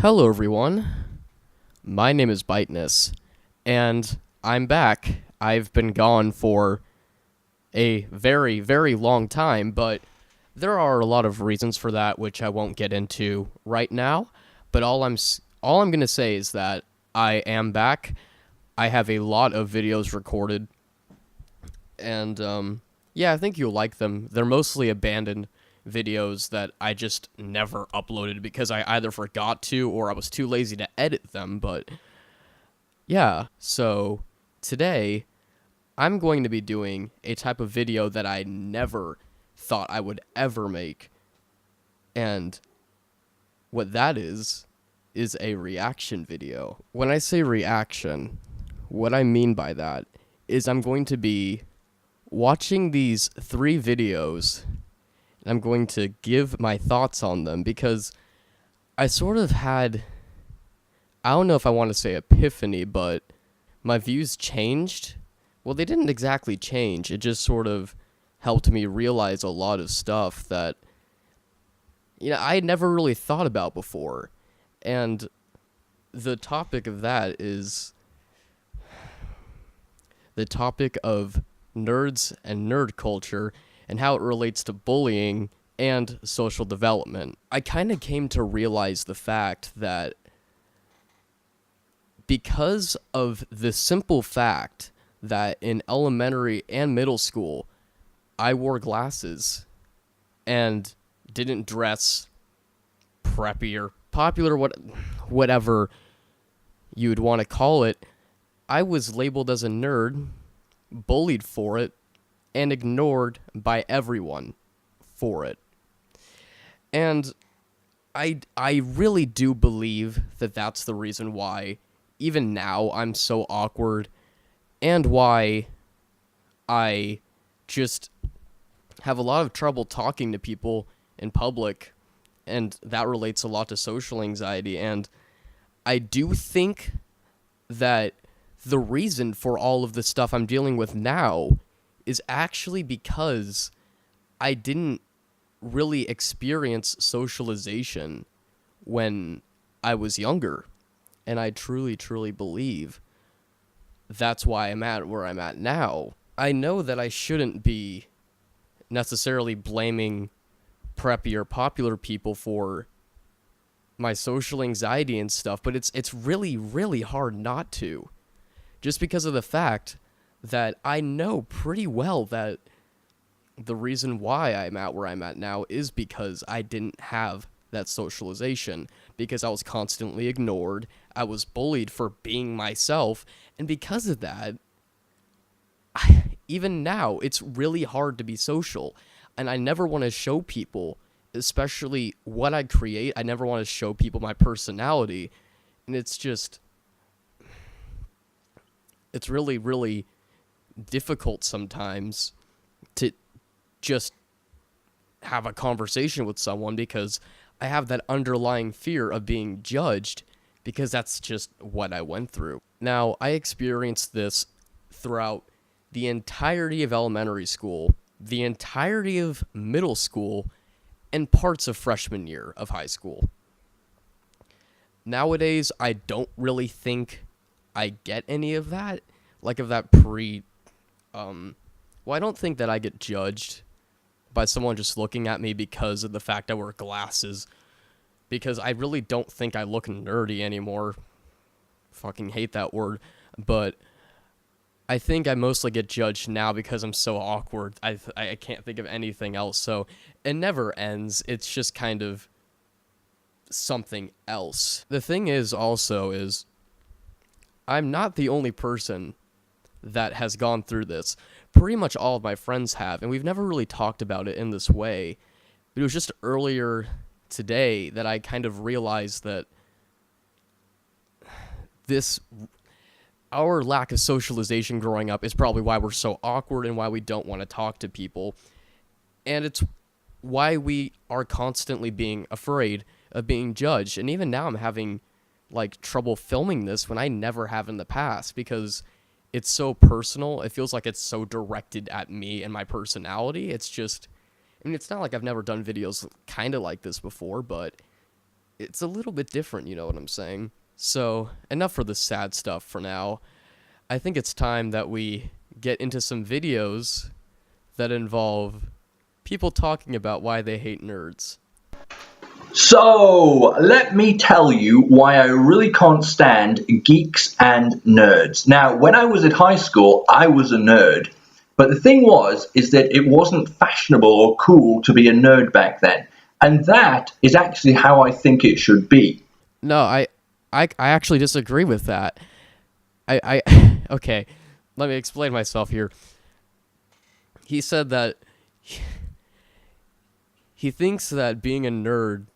Hello, everyone. My name is Biteness, and I'm back. I've been gone for a very, very long time, but there are a lot of reasons for that, which I won't get into right now. But all I'm gonna say is that I am back. I have a lot of videos recorded, and yeah, I think you'll like them. They're mostly abandoned videos that I just never uploaded because I either forgot to or I was too lazy to edit them. But yeah, so today I'm going to be doing a type of video that I never thought I would ever make. And what that is a reaction video. When I say reaction, what I mean by that is I'm going to be watching these 3 videos and I'm going to give my thoughts on them because I sort of had, I don't know if I want to say epiphany, but my views changed. Well, they didn't exactly change. It just sort of helped me realize a lot of stuff that, I had never really thought about before. And the topic of that is the topic of nerds and nerd culture and how it relates to bullying and social development. I kind of came to realize the fact that because of the simple fact that in elementary and middle school, I wore glasses and didn't dress preppy or popular, whatever you would want to call it, I was labeled as a nerd, bullied for it, and ignored by everyone for it. And I really do believe that that's the reason why, even now, I'm so awkward, and why I just have a lot of trouble talking to people in public, and that relates a lot to social anxiety. And I do think that the reason for all of the stuff I'm dealing with now is actually because I didn't really experience socialization when I was younger. And I truly, truly believe that's why I'm at where I'm at now. I know that I shouldn't be necessarily blaming preppy or popular people for my social anxiety and stuff, but it's really, really hard not to. Just because of the fact that I know pretty well that the reason why I'm at where I'm at now is because I didn't have that socialization, because I was constantly ignored, I was bullied for being myself, and because of that, even now, it's really hard to be social, and I never want to show people, especially what I create, I never want to show people my personality, and it's really, really difficult sometimes to just have a conversation with someone because I have that underlying fear of being judged because that's just what I went through. Now, I experienced this throughout the entirety of elementary school, the entirety of middle school, and parts of freshman year of high school. Nowadays, I don't really think I get any of that, like of that I don't think that I get judged by someone just looking at me because of the fact I wear glasses, because I really don't think I look nerdy anymore. Fucking hate that word, but I think I mostly get judged now because I'm so awkward. I can't think of anything else, so it never ends. It's just kind of something else. The thing is also is I'm not the only person that has gone through this. Pretty much all of my friends have, and we've never really talked about it in this way. But it was just earlier today that I kind of realized that our lack of socialization growing up is probably why we're so awkward and why we don't want to talk to people. And it's why we are constantly being afraid of being judged. And even now I'm having trouble filming this when I never have in the past because it's so personal. It feels like it's so directed at me and my personality. It's just, it's not like I've never done videos kind of like this before, but it's a little bit different, you know what I'm saying? So, enough for the sad stuff for now. I think it's time that we get into some videos that involve people talking about why they hate nerds. So, let me tell you why I really can't stand geeks and nerds. Now, when I was at high school, I was a nerd. But the thing is that it wasn't fashionable or cool to be a nerd back then. And that is actually how I think it should be. No, I actually disagree with that. Okay, let me explain myself here. He said that he thinks that being a nerd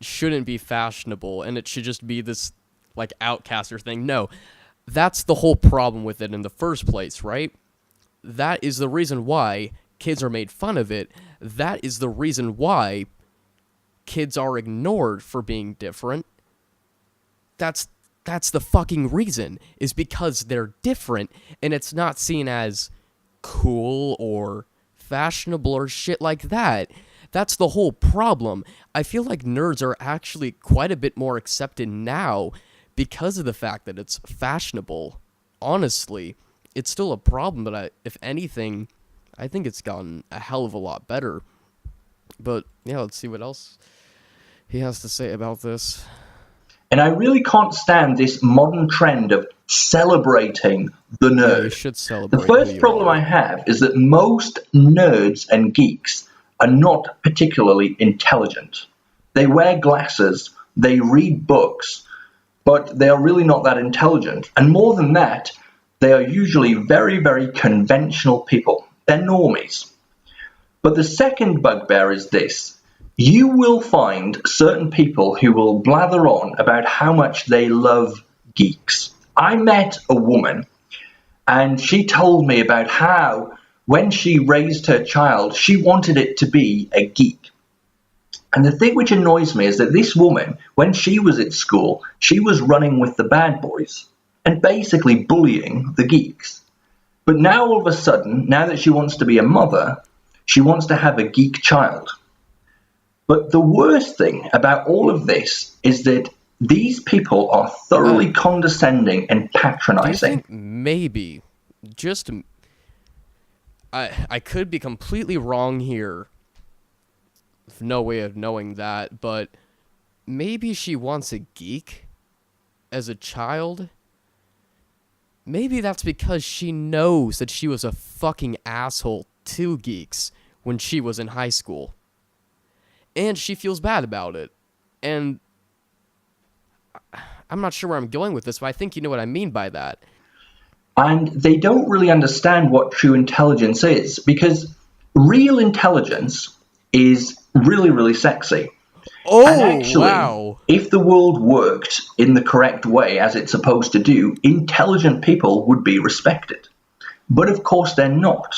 shouldn't be fashionable and it should just be this like outcaster thing. No, that's the whole problem with it in the first place, right? That is the reason why kids are made fun of it. That is the reason why kids are ignored for being different. That's the fucking reason, is because they're different and it's not seen as cool or fashionable or shit like that. That's the whole problem. I feel like nerds are actually quite a bit more accepted now because of the fact that it's fashionable. Honestly, it's still a problem, but if anything, I think it's gotten a hell of a lot better. But yeah, let's see what else he has to say about this. And I really can't stand this modern trend of celebrating the nerd. Yeah, you should celebrate. The first problem I have is that most nerds and geeks are not particularly intelligent. They wear glasses, they read books, but they are really not that intelligent. And more than that, they are usually very, very conventional people. They're normies. But the second bugbear is this. You will find certain people who will blather on about how much they love geeks. I met a woman and she told me about how when she raised her child, she wanted it to be a geek. And the thing which annoys me is that this woman, when she was at school, she was running with the bad boys and basically bullying the geeks. But now all of a sudden, now that she wants to be a mother, she wants to have a geek child. But the worst thing about all of this is that these people are thoroughly condescending and patronizing. Do you think maybe, just, I could be completely wrong here, no way of knowing that, but maybe she wants a geek as a child? Maybe that's because she knows that she was a fucking asshole to geeks when she was in high school. And she feels bad about it. And I'm not sure where I'm going with this, but I think you know what I mean by that. And they don't really understand what true intelligence is, because real intelligence is really, really sexy. Oh, and actually, wow. If the world worked in the correct way, as it's supposed to do, intelligent people would be respected. But of course they're not.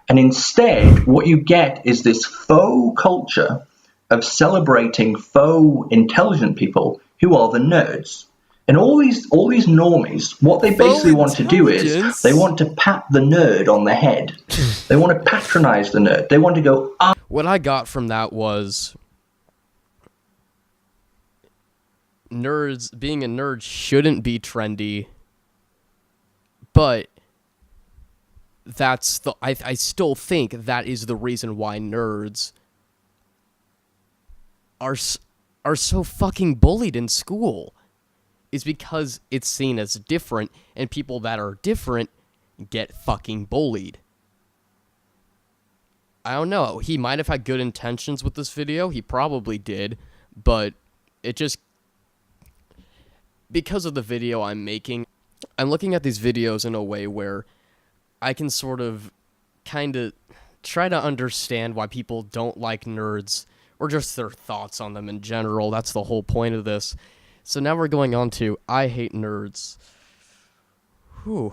And instead, what you get is this faux culture of celebrating faux intelligent people who are the nerds. And all these normies, what they basically want to do is they want to pat the nerd on the head. They want to patronize the nerd. They want to go, ah. What I got from that was being a nerd shouldn't be trendy, but I still think that is the reason why nerds are so fucking bullied in school, is because it's seen as different, and people that are different get fucking bullied. I don't know. He might have had good intentions with this video. He probably did, but it just, because of the video I'm making, I'm looking at these videos in a way where I can sort of kind of try to understand why people don't like nerds, or just their thoughts on them in general. That's the whole point of this. So now we're going on to I hate nerds. Whew.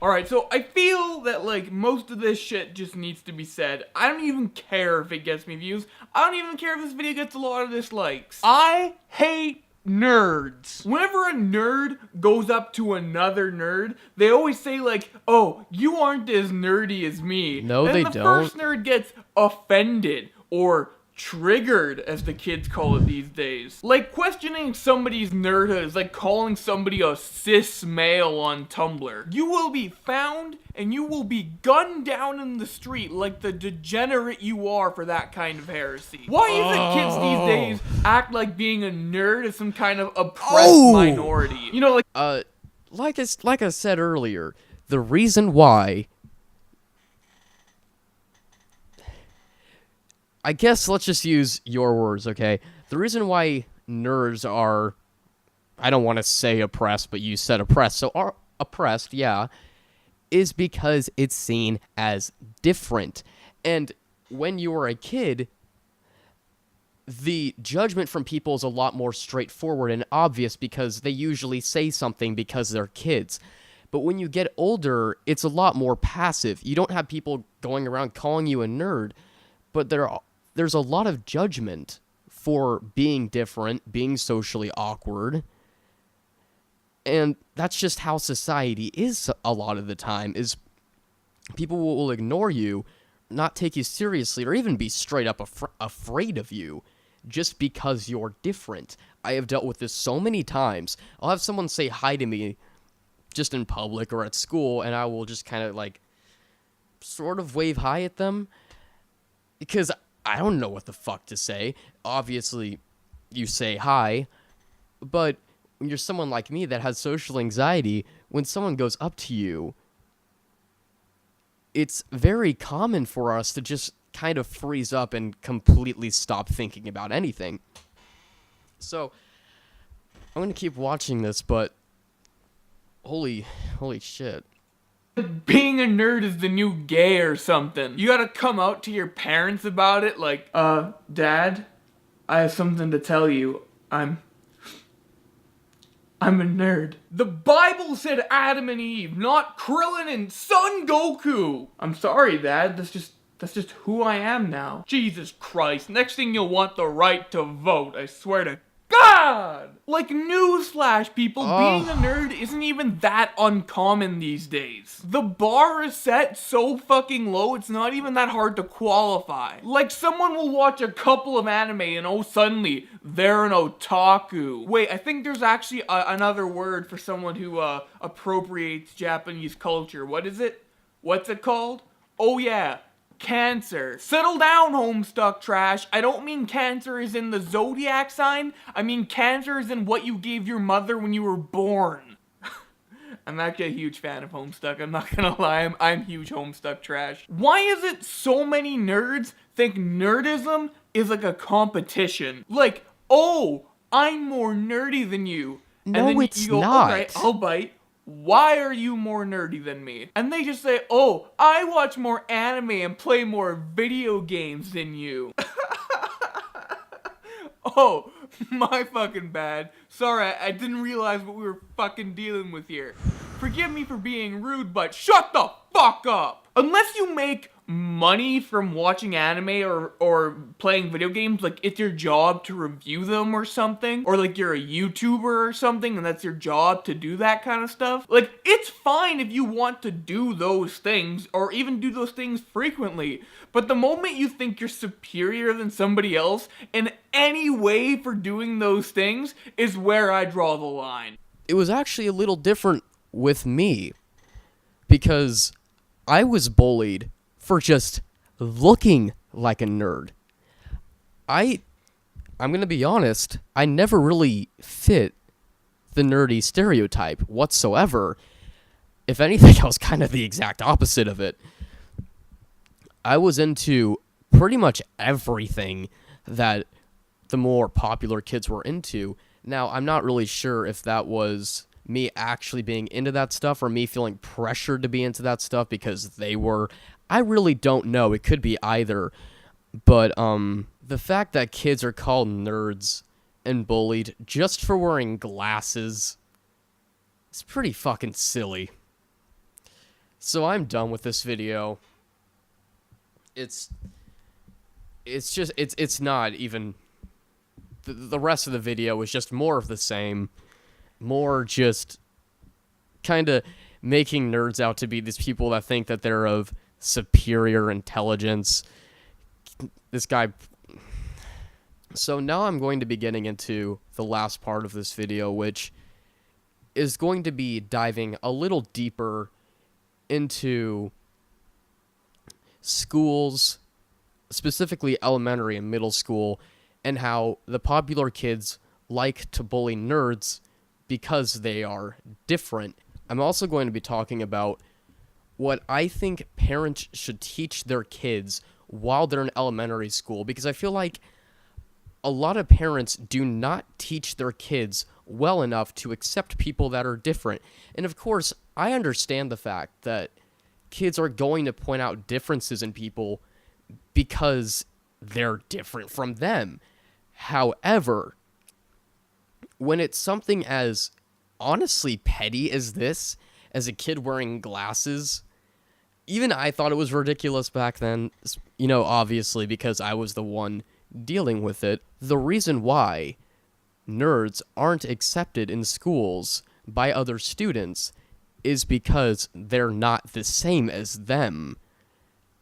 Alright, so I feel that, like, most of this shit just needs to be said. I don't even care if it gets me views. I don't even care if this video gets a lot of dislikes. I hate nerds. Whenever a nerd goes up to another nerd, they always say, like, oh, you aren't as nerdy as me. No, and they the don't. first nerd gets offended or triggered, as the kids call it these days. Like, questioning somebody's nerdhood is like calling somebody a cis male on Tumblr. You will be found and you will be gunned down in the street like the degenerate you are for that kind of heresy. Why is it kids these days act like being a nerd is some kind of oppressed minority? You know, like I said earlier, the reason why, I guess let's just use your words, okay? The reason why nerds are, I don't want to say oppressed, but you said oppressed, so are oppressed, yeah, is because it's seen as different. And when you were a kid, the judgment from people is a lot more straightforward and obvious because they usually say something because they're kids. But when you get older, it's a lot more passive. You don't have people going around calling you a nerd, but there's a lot of judgment for being different, being socially awkward. And that's just how society is a lot of the time, is people will ignore you, not take you seriously, or even be straight up afraid of you just because you're different. I have dealt with this so many times. I'll have someone say hi to me just in public or at school, and I will just kind of like sort of wave hi at them because I don't know what the fuck to say. Obviously, you say hi, but when you're someone like me that has social anxiety, when someone goes up to you, it's very common for us to just kind of freeze up and completely stop thinking about anything. So, I'm going to keep watching this, but holy shit. being a nerd is the new gay or something. You gotta come out to your parents about it, like, Dad, I have something to tell you. I'm a nerd. The Bible said Adam and Eve, not Krillin and Son Goku. I'm sorry, Dad, that's just who I am now. Jesus Christ, next thing you'll want the right to vote, I swear to God! Like, newsflash, people, being a nerd isn't even that uncommon these days. The bar is set so fucking low, it's not even that hard to qualify. Like, someone will watch a couple of anime and oh, suddenly, they're an otaku. Wait, I think there's actually another word for someone who appropriates Japanese culture. What is it? What's it called? Oh yeah. Cancer. Settle down, Homestuck Trash. I don't mean cancer is in the zodiac sign. I mean cancer is in what you gave your mother when you were born. I'm actually a huge fan of Homestuck. I'm not gonna lie. I'm huge Homestuck Trash. Why is it so many nerds think nerdism is like a competition? Like, oh, I'm more nerdy than you. No, and then it's you go, not. Okay, I'll bite. Why are you more nerdy than me? And they just say, oh, I watch more anime and play more video games than you. Oh, my fucking bad. Sorry, I didn't realize what we were fucking dealing with here. Forgive me for being rude, but shut the fuck up! Unless you make money from watching anime or playing video games, like it's your job to review them or something, or like you're a YouTuber or something and that's your job to do that kind of stuff, like it's fine if you want to do those things or even do those things frequently, but the moment you think you're superior than somebody else in any way for doing those things is where I draw the line. It was actually a little different with me because I was bullied for just looking like a nerd. I'm gonna be honest, I never really fit the nerdy stereotype whatsoever. If anything, I was kind of the exact opposite of it. I was into pretty much everything that the more popular kids were into. Now, I'm not really sure if that was me actually being into that stuff or me feeling pressured to be into that stuff because they were. I really don't know. It could be either. But the fact that kids are called nerds and bullied just for wearing glasses is pretty fucking silly. So I'm done with this video. It's not even. The rest of the video is just more of the same. More just kind of making nerds out to be these people that think that they're of superior intelligence. This guy, So now I'm going to be getting into the last part of this video, which is going to be diving a little deeper into schools, specifically elementary and middle school, and how the popular kids like to bully nerds because they are different. I'm also going to be talking about what I think parents should teach their kids while they're in elementary school, because I feel like a lot of parents do not teach their kids well enough to accept people that are different. And of course, I understand the fact that kids are going to point out differences in people because they're different from them. However, when it's something as honestly petty as this, as a kid wearing glasses, even I thought it was ridiculous back then, obviously because I was the one dealing with it. The reason why nerds aren't accepted in schools by other students is because they're not the same as them.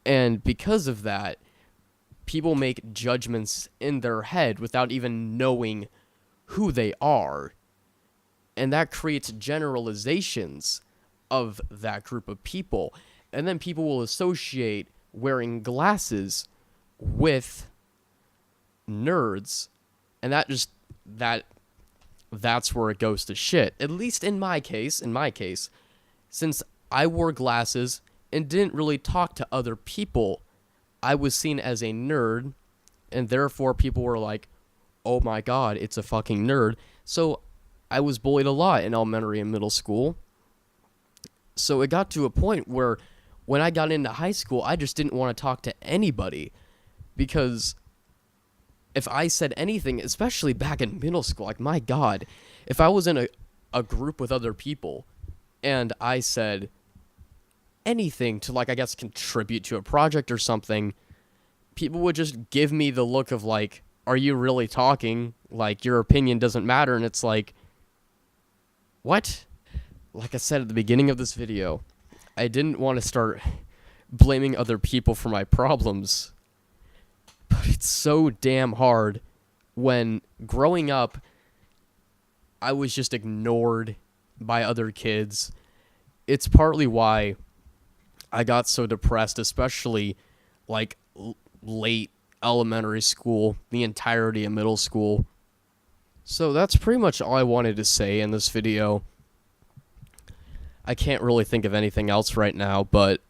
And because of that, people make judgments in their head without even knowing who they are. And that creates generalizations of that group of people. And then people will associate wearing glasses with nerds, and that's where it goes to shit. At least in my case, since I wore glasses and didn't really talk to other people, I was seen as a nerd, and therefore people were like, oh my god, it's a fucking nerd. So I was bullied a lot in elementary and middle school. So it got to a point where when I got into high school, I just didn't want to talk to anybody, because if I said anything, especially back in middle school, like, my god, if I was in a group with other people and I said anything to, like, I guess contribute to a project or something, people would just give me the look of like, are you really talking? Like, your opinion doesn't matter. And it's like, what? Like I said at the beginning of this video, I didn't want to start blaming other people for my problems. But it's so damn hard when growing up, I was just ignored by other kids. It's partly why I got so depressed, especially like late elementary school, the entirety of middle school. So that's pretty much all I wanted to say in this video. I can't really think of anything else right now, but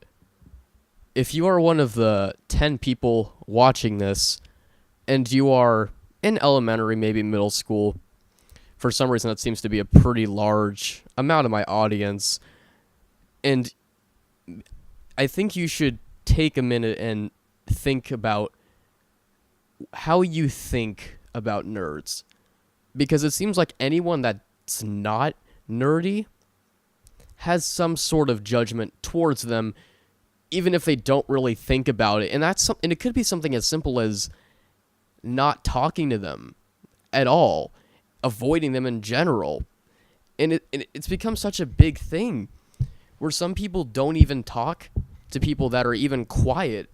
if you are one of the 10 people watching this, and you are in elementary, maybe middle school, for some reason that seems to be a pretty large amount of my audience, and I think you should take a minute and think about how you think about nerds. Because it seems like anyone that's not nerdy has some sort of judgment towards them, even if they don't really think about it. And and it could be something as simple as not talking to them at all, avoiding them in general. And it's become such a big thing where some people don't even talk to people that are even quiet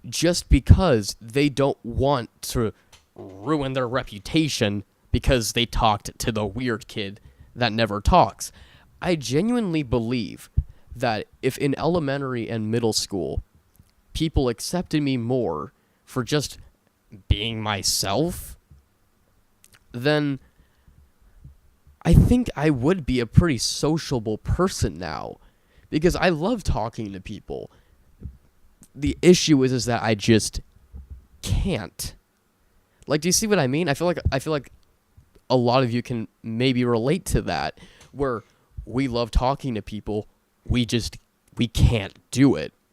just because they don't want to ruin their reputation because they talked to the weird kid that never talks. I genuinely believe that if in elementary and middle school people accepted me more for just being myself, then I think I would be a pretty sociable person now, because I love talking to people. The issue is that I just can't. Like, do you see what I mean? I feel like a lot of you can maybe relate to that, where we love talking to people, we can't do it.